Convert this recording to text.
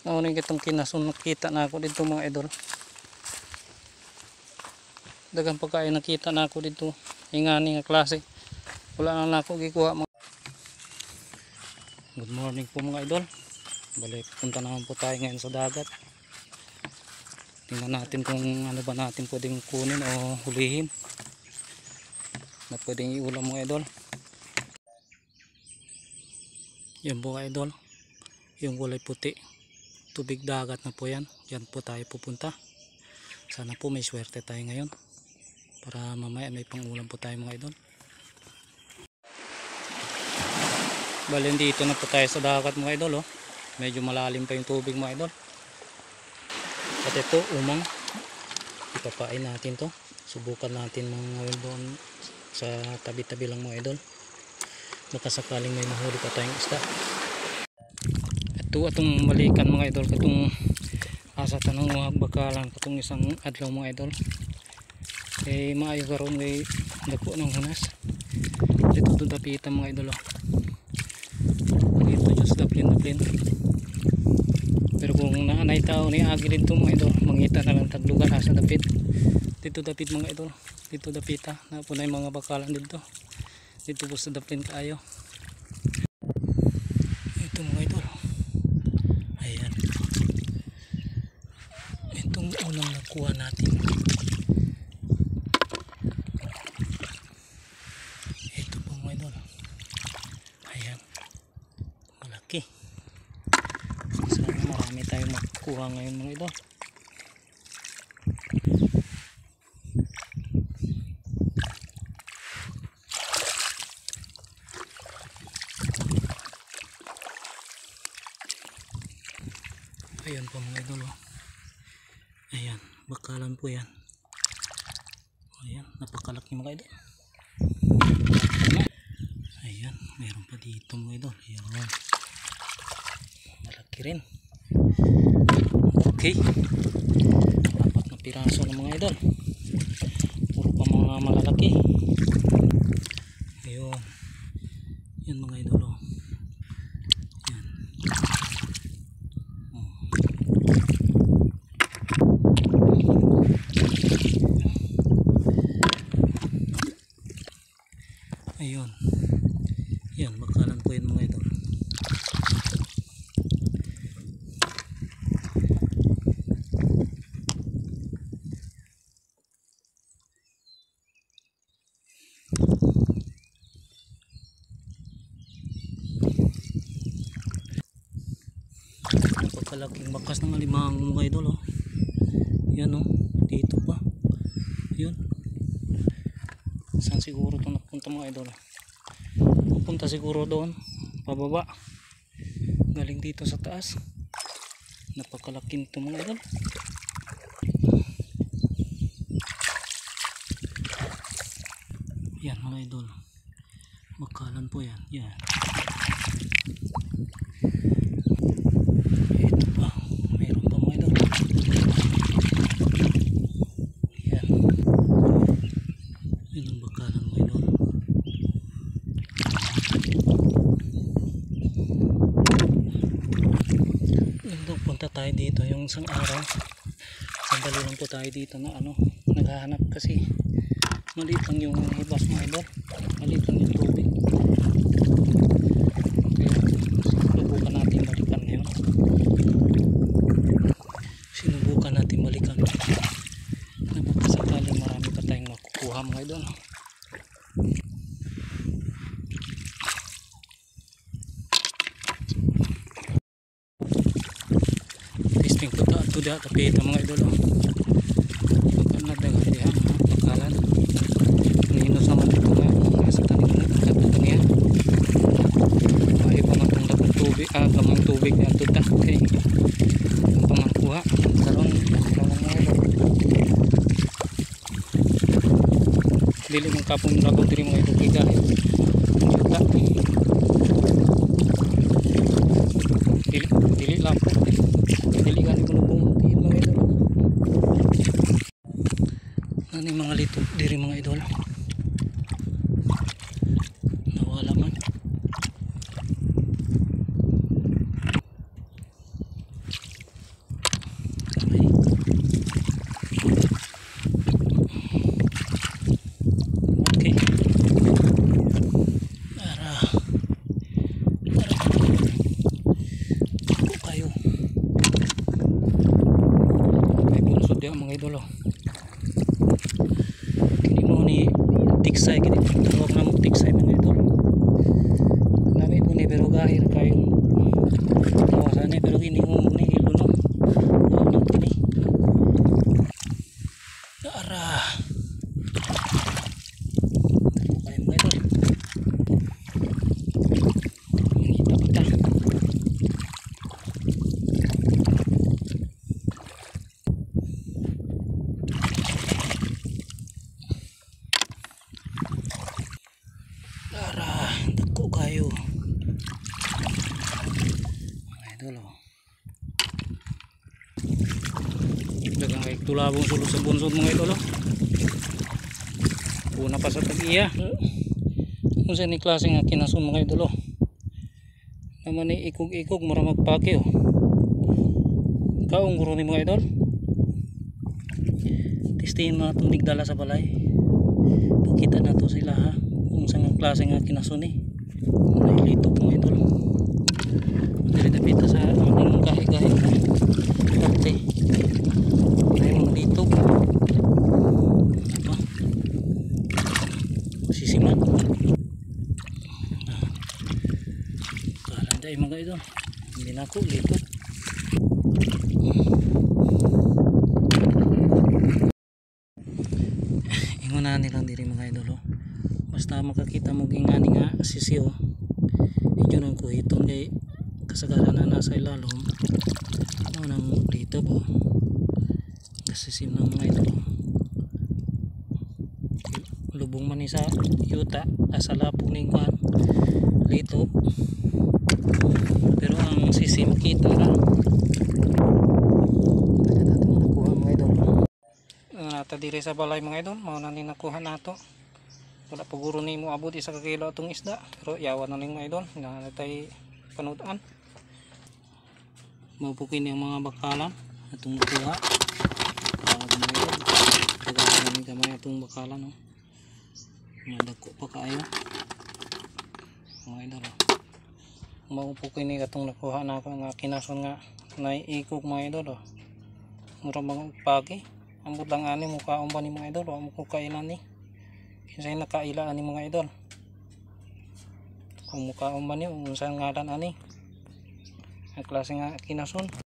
Naunin kitong kinasun nakita na ako dito mga idol. Dagang pagkain nakita na ako dito. Ingani nga klase. Wala na ako gikuha mga. Good morning po mga idol. Balik punta naman po tayo ngayon sa dagat. Tingnan natin kung ano ba natin pwedeng kunin o hulihin na pwedeng iulam mga idol. Yan po mga idol, yung kulay puti, tubig dagat na po yan. Yan po tayo pupunta. Sana po may swerte tayo ngayon para mamaya may pangulam po tayo mga idol. Bali dito na po tayo sa dagat mga idol, oh. Medyo malalim pa yung tubig mga idol. At ito umang ipapain natin to. Subukan natin mga doon sa tabi-tabi lang mga idol. Baka sakaling may mahuli pa tayong isda. Ito atong malikan mga idol, katong asa tanong mga bakalan katong isang adlaw mga idol. Eh maayo karon may dako ng hunas. Dito to dapita mga idol, oh. Dito just daplin. Pero kung naanay tao ni agi dito mga idol, mangita na lang taglugan asa dapit. Dito dapit mga idol, dito dapita na po na yung mga bakalan dito. Dito po sa daplin kaayo. Ito mga idol, ayan, itong unang nakuha natin. Ito po mga idol, ayan, malaki. Sana marami tayong makukuha ngayon mga idol. Ayan po mga idol, oh. Ayan, bakalan po yan. Ayan, napakalaki mga idol. Ayan, meron pa dito mga idol. Ayan, malaki rin. Okay, 4 na piraso ng mga idol. Puro pa mga malalaki. Ayun, yan mga idol, oh. Ayun, yan bakalan po yan mga idol. Napakalaking bakas ng alimango mga idol, oh. Yan, oh, dito pa. Yun, saan siguro ito napunta mga idol? Punta siguro doon pababa, galing dito sa taas. Napakalaking ito mga idol. Yan mga idol, bakalan po yan. Yan, ito pa, mayroon pa mga idol. Yan, yun ang bakalan mga idol. Punta tayo dito yung isang araw. Sandali lang po tayo dito na naghahanap kasi maliit lang yung ibas mga idol, maliit lang yung tubig. Sinubukan natin balikan ngayon. Sinubukan natin balikan na baka sakaling marami pa tayong makukuha mga idol. Testing ko ta ato diha tapi ita mga idol, pagka nadaga diha bakalan nino sa man ito nga nasa tanim na katutan niya. Ay pa man itong dakong tubig, kamang tubig na ito ta kay pamangkuha karon mga idol. Dili mong kapong lagot diri mga idol kay gahi juta. Dili lang po, dili gani ko nagpumunti mga idol. Ano yung mga litok diri mga idol, nawala man. Nanay pero ini ni iluno. Nang kini. Ara. Kayo mga idol. Kita. Ara, dako kayo. Mga idol oh. Dagang kay tulabong sulod sa bunsod mga idol oh. Una pa sa tag-iya. Kung sa ni klase nga kinasun mga idol oh. Naman ni ikog-ikog mura magpake oh. Kaong guro ni mga idol. Testiin mo itong digdala sa balay. Pakita na to sila ha. Kung sa nga klase nga kinasun eh. Nailito mga idol. Dili napita sa aming gahi-gahi na dati. Ngayon dito apa sisimat kalanday mga idol. Hindi na ako dito. Ingunahan nilang diri mga idol oh. Basta makakita mo gingani nga sisiyo medyo nang kuhiton kay kasagaran na nasa ilalom ano nang dito po kasisim ng mga ito lubong man sa yuta asa lapong ning kuhan dito pero ang sisim kita na nakuha mga idol nata diri sa balay mga idol mao na ni nakuha nato. Wala pa guro ni mo abot isa ka kilo atong isda pero yawan na ning mga idol na natay panudan. Mapukin yung mga bakalan atong nakuha. Mga idol. Tagalan ni kamay atong bakalan oh. Madako pa kaayo. Mga idol. Mapukin ni atong nakuha na nga kinason nga naiikog mga idol oh. Mura mga pagi. Ambot lang ani mo kaon ba ni mga idol o mo ko kailan ni. Kinsay nakailaan ni mga idol. Kung mukhaon man yun, kung saan ngalan ani. Ang klase nga kinason.